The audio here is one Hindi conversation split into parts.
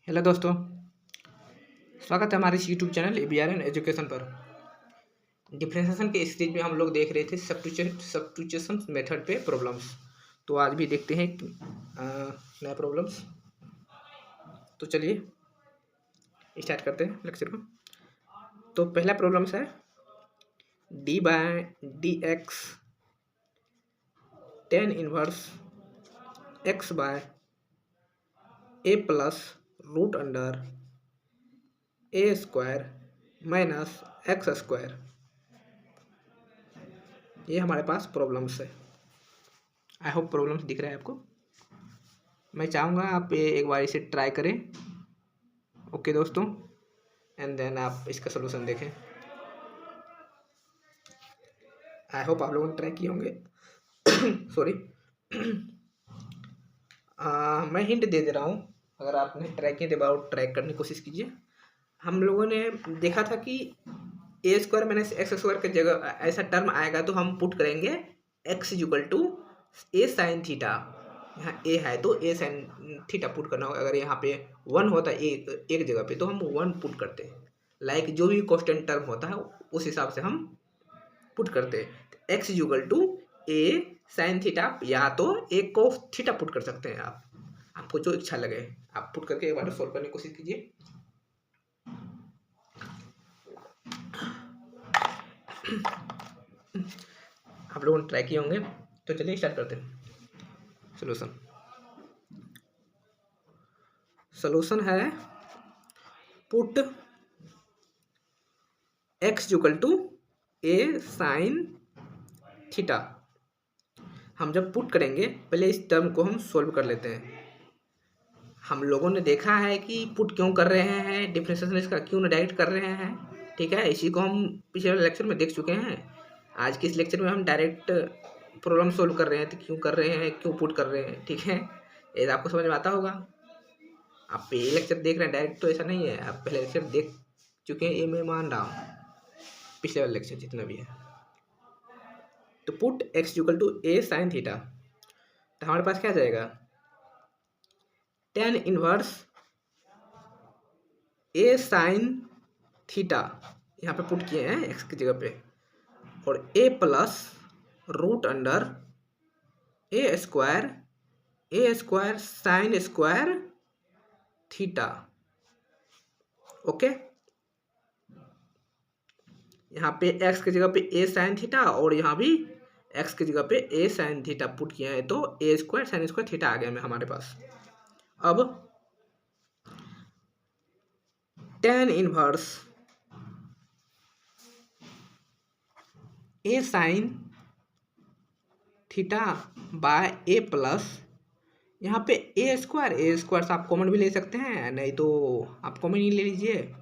हेलो दोस्तों, स्वागत है हमारे इस यूट्यूब चैनल ABRN एजुकेशन पर। डिफरेंशिएशन के सीरीज में हम लोग देख रहे थे सब्स्टिट्यूशन मेथड पे प्रॉब्लम्स। तो आज भी देखते हैं नया प्रॉब्लम्स। तो चलिए स्टार्ट करते हैं लेक्चर को। तो पहला प्रॉब्लम्स है d/dx tan inverse x by a plus root under a square minus x square. ये हमारे पास प्रॉब्लम्स है। आई होप प्रॉब्लम्स दिख रहा है आपको। मैं चाहूँगा आप एक बार इसे ट्राई करें। ओके दोस्तों, एंड देन आप इसका सोल्यूशन देखें। आई होप आप लोगों ने ट्राई किए होंगे। सॉरी। मैं हिंट दे दे रहा हूँ, अगर आपने ट्राई किए तो बार ट्राई करने की कोशिश कीजिए। हम लोगों ने देखा था कि a square minus x square की जगह ऐसा टर्म आएगा तो हम पुट करेंगे x equal to a sine theta. यहाँ ए है तो ए साइन थीटा पुट करना होगा। अगर यहाँ पे वन होता है एक जगह पे तो हम वन पुट करते हैं। लाइक जो भी कांस्टेंट टर्म होता है उस हिसाब से हम पुट करते हैं। X equal to a sine theta या तो ए कोस थीटा पुट कर सकते हैं। आपको जो इच्छा लगे आप पुट करके एक बार सोल्व करने की कोशिश कीजिए। आप लोगों ने ट्राई किए होंगे। तो चलिए स्टार्ट करते हैं। सोल्यूशन है put x equal to a sine theta. हम जब पुट करेंगे पहले इस टर्म को हम सोल्व कर लेते हैं। हम लोगों ने देखा है कि पुट क्यों कर रहे हैं, डिफरेंशिएशन इसका क्यों डायरेक्ट कर रहे हैं। ठीक है, इसी को हम पिछले लेक्चर में देख चुके हैं। आज के इस लेक्चर में हम डायरेक्ट प्रॉब्लम सोल्व कर रहे हैं। तो क्यों कर रहे हैं, क्यों पुट कर रहे हैं, ठीक है, ये आपको समझ में आता होगा। आप ये लेक्चर देख रहे हैं डायरेक्ट, तो ऐसा नहीं है, आप पहले लेक्चर देख चुके हैं, ये मैं मान रहा हूँ, पिछले वाला लेक्चर जितना भी है। तो put x equal to a sine theta, तो हमारे पास क्या जाएगा, tan inverse a sine theta यहाँ पे पुट किए हैं एक्स की जगह पे, और A plus root under A square sine square theta. Okay, यहाँ पे एक्स की जगह पे ए साइन थीटा और यहाँ भी एक्स की जगह पे ए साइन थीटा पुट किया है, तो ए स्क्वायर साइन स्क्वायर थीटा आ गया में हमारे पास। अब tan inverse a sine theta by A plus यहाँ पे ए स्क्वायर से आप कॉमन भी ले सकते हैं, नहीं तो आप कॉमन ही ले लीजिए,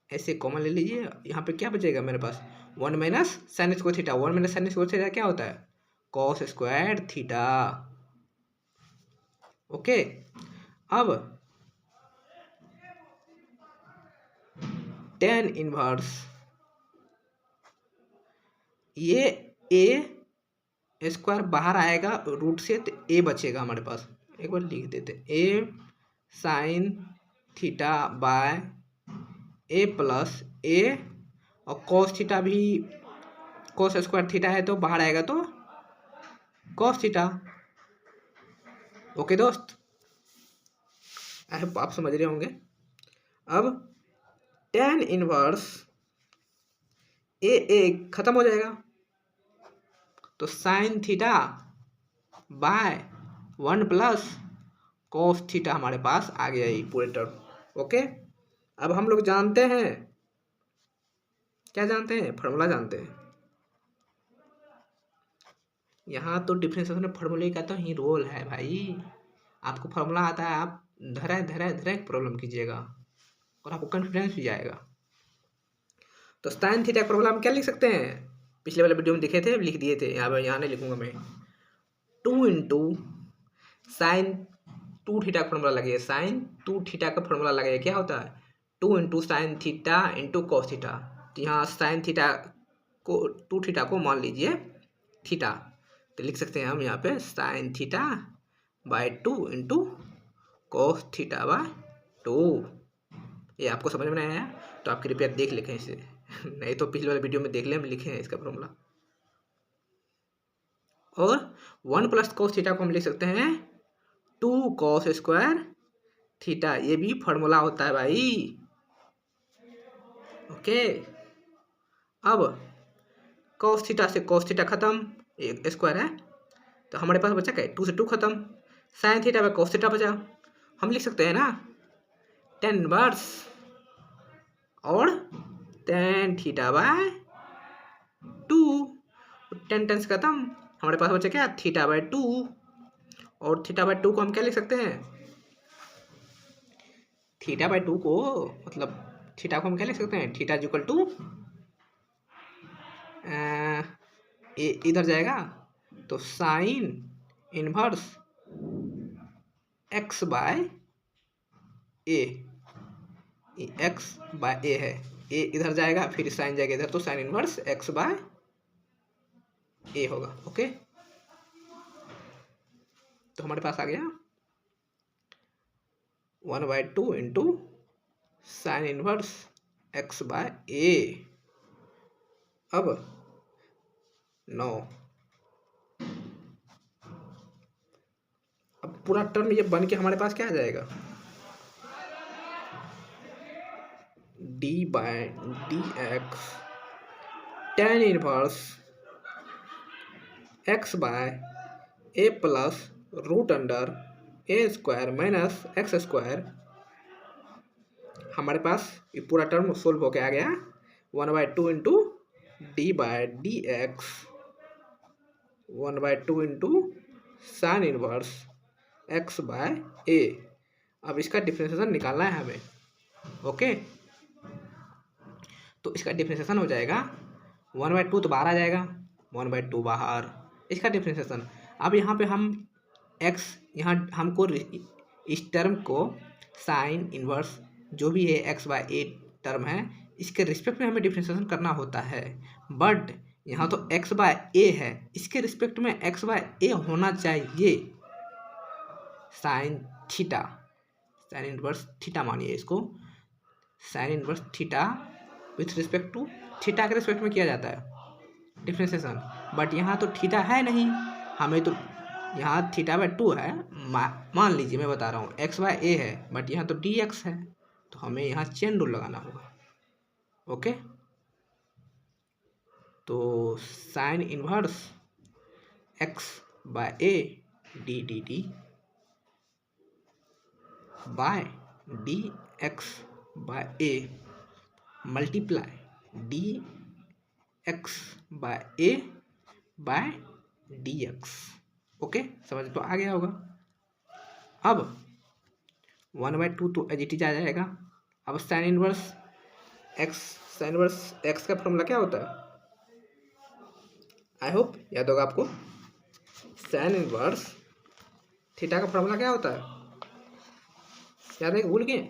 ऐसे कॉमन ले लीजिए। यहाँ पे क्या बचेगा मेरे पास, one minus sine square theta. One minus sine square theta क्या होता है, कॉस स्क्वायर थीटा। ओके, अब tan इनवर्स ये ए स्क्वायर बाहर आएगा रूट से, तो ए बचेगा हमारे पास। एक बार लिख देते, A sine theta by A plus A, और कॉस थीटा भी कॉस स्क्वायर थीटा है तो बाहर आएगा तो कॉस थीटा। ओके दोस्त, आई होप आप समझ रहे होंगे। अब tan इनवर्स ए खत्म हो जाएगा, तो sign theta by one plus cos theta हमारे पास आ गया ये पूरे टर्म। ओके, अब हम लोग जानते हैं, क्या जानते हैं, फॉर्मूला जानते हैं। यहाँ तो डिफरेंशिएशन फॉर्मूले का तो ही रोल है भाई। आपको फॉर्मूला आता है, आप धरा प्रॉब्लम कीजिएगा और आपको कॉन्फिडेंस भी जाएगा। तो साइन थीटा का फॉर्मूला हम क्या लिख सकते हैं, पिछले वाले वीडियो में दिखे थे, लिख दिए थे, यहाँ नहीं लिखूंगा मैं। 2 इंटू साइन 2 थीटा का फॉर्मूला लगे, साइन 2 थीटा का फॉर्मूला लगे, क्या होता है 2 into sine theta into cos theta. तो यहाँ साइन थीटा को 2 थीटा को मान लीजिए थीटा, तो लिख सकते हैं हम यहाँ पे sign theta bye 2 into cos theta by 2। ये आपको समझ में नहीं आया तो आप कृपया देख लिखें इसे नहीं तो पिछले वाले वीडियो में देख लें, हम लिखे हैं इसका फॉर्मूला। और 1 प्लस cos थीटा को हम लिख सकते हैं 2 cos स्क्वायर थीटा, ये भी फॉर्मूला होता है भाई। ओके, अब cos थीटा से cos थीटा खत्म, एक स्क्वायर है तो हमारे पास बचा क्या, 2 से 2 खत्म, sin theta by cos theta बचा। हम लिख सकते हैं ना tan इनवर्स और tan theta by 2, tan tan से खत्म, हमारे पास बचा क्या, थीटा बाय 2। और थीटा बाय 2 को हम क्या लिख सकते हैं, थीटा बाय 2 को मतलब थीटा को हम क्या लिख सकते हैं, थीटा इक्वल टू इधर जाएगा तो sine inverse x by A, X by A है, ए इधर जाएगा फिर साइन जाएगा इधर तो sine inverse x by A होगा। ओके, तो हमारे पास आ गया 1/2 into sine inverse x by A. अब 9, अब पूरा टर्म ये बन के हमारे पास क्या आ जाएगा, D by D X tan inverse x by A plus root under A square minus x square. हमारे पास ये पूरा टर्म सोल्व होके आ गया 1/2 into D by D X 1/2 into sine inverse x by A. अब इसका डिफरेंशिएशन निकालना है हमें। ओके, तो इसका डिफरेंशिएशन हो जाएगा 1/2 तो बाहर आ जाएगा, 1/2 बाहर, इसका डिफरेंशिएशन। अब यहाँ पे हम x, यहाँ हमको इस टर्म को साइन इनवर्स जो भी है x बाय ए टर्म है इसके रिस्पेक्ट में हमें डिफरेंशिएशन करना होता है, बट यहाँ तो x बाय ए है, इसके रिस्पेक्ट में x बाय ए होना चाहिए sine theta, sine inverse theta मानिए इसको, sine inverse theta with respect to theta के रिस्पेक्ट में किया जाता है डिफरेंशिएशन, बट यहाँ तो थीटा है नहीं, हमें तो यहाँ थीटा बाय 2 है, मान लीजिए मैं बता रहा हूँ एक्स बाय ए है बट यहाँ तो डी एक्स है, तो हमें यहाँ चेन रूल लगाना होगा। ओके, तो sine inverse x by a d d d by D x by a multiply d x by a by D x. Okay, समझ तो आ गया होगा। अब 1/2 तो एजिटी आ जाएगा। अब sign inverse x, sine inverse x का फॉर्मूला क्या होता है, आई होप याद होगा आपको। साइन इनवर्स थीटा का फॉर्मूला क्या होता है, याद है, भूल गए,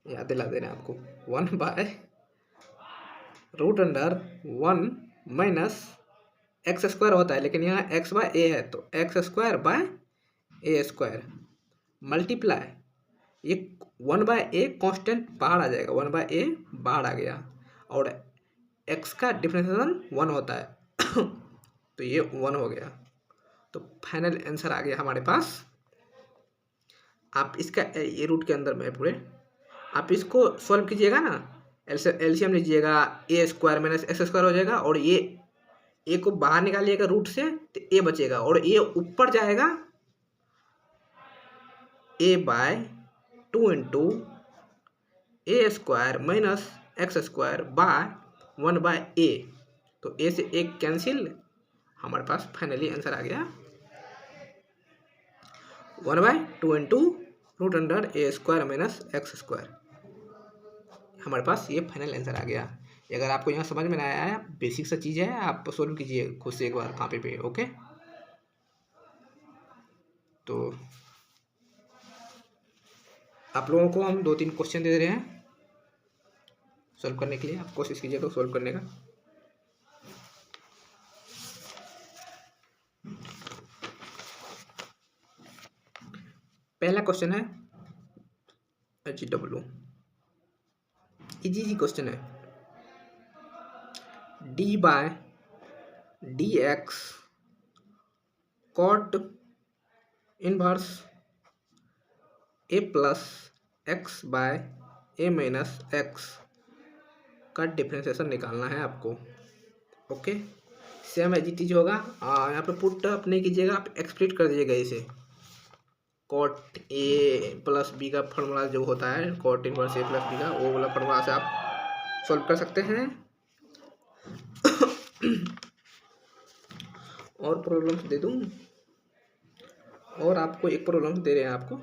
याद दिला दे रहे हैं आपको, 1/√1 माइनस एक्स स्क्वायर होता है, लेकिन यहाँ एक्स बाय ए है तो एक्स स्क्वायर बाय ए स्क्वायर मल्टीप्लाई, ये 1/a कांस्टेंट बाहर आ जाएगा, 1/a बाहर आ गया और x का डिफरेंशिएशन 1 होता है तो ये 1 हो गया, तो फाइनल आंसर आ गया हमारे पास। आप इसका ये रूट के अंदर में पूरे आप इसको सॉल्व कीजिएगा ना, एलसीएम लीजिएगा, ए स्क्वायर माइनस एक्स स्क्वायर हो जाएगा और ये ए को बाहर निकालिएगा रूट से तो ए बचेगा और ए ऊपर जाएगा A by 2 into A square minus x square by 1/a, तो ए से एक कैंसिल, हमारे पास फाइनली आंसर आ गया 1/2 into root under A square minus x square. हमारे पास ये फाइनल आंसर आ गया। अगर आपको यहाँ समझ में ना आया, बेसिक सा चीज़ है, आप सोल्व कीजिए खुद से एक बार कॉपी पे। ओके, तो आप लोगों को हम 2-3 क्वेश्चन दे रहे हैं सॉल्व करने के लिए, आप कोशिश कीजिए तो सॉल्व करने का। पहला क्वेश्चन है HW, इजी क्वेश्चन है। D by D x cot inverse A plus X by A minus X का डिफरेंशिएशन निकालना है आपको। Okay, same as it is होगा। यहाँ पे पुट अपने कीजिएगा, आप एक्सप्लिट कर दीजिएगा इसे। कॉट ए प्लस बी का फॉर्मूला जो होता है, cot inverse A plus B का, वो वाला फॉर्मूला से आप सॉल्व कर सकते हैं। और प्रॉब्लम्स दे दूँ, और आपको एक प्रॉब्लम दे रहे हैं आपको,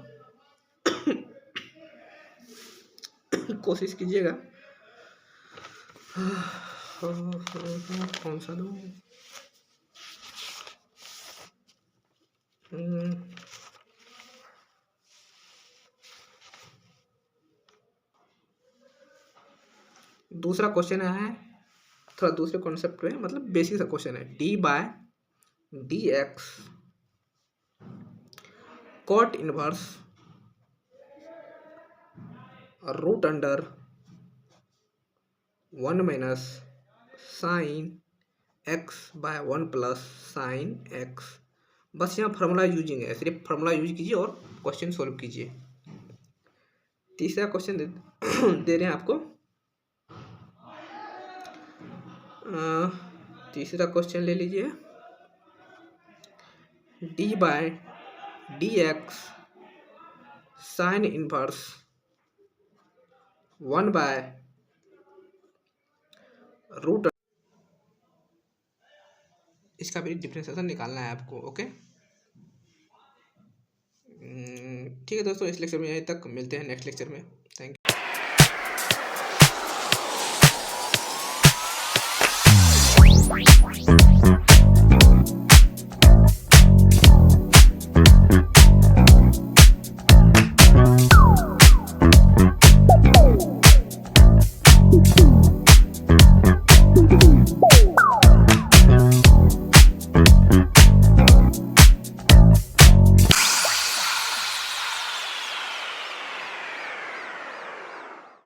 कोशिश कीजिएगा। कौन सा दूँ? दूसरा क्वेश्चन है, थोड़ा दूसरे कॉन्सेप्ट में, मतलब बेसिक सा क्वेश्चन है। D by D x cot inverse root under 1 minus sine x by 1 plus sine x. बस यहाँ फार्मूला यूजिंग है, सिर्फ फार्मूला यूज कीजिए और क्वेश्चन सॉल्व कीजिए। तीसरा क्वेश्चन दे रहे हैं आपको। तीसरा क्वेश्चन ले लीजिए। D by D x sine inverse 1 by root, इसका भी डिफरेंशिएशन निकालना है आपको। ओके, ठीक है दोस्तों, इस लेक्चर में यहीं तक, मिलते हैं नेक्स्ट लेक्चर में।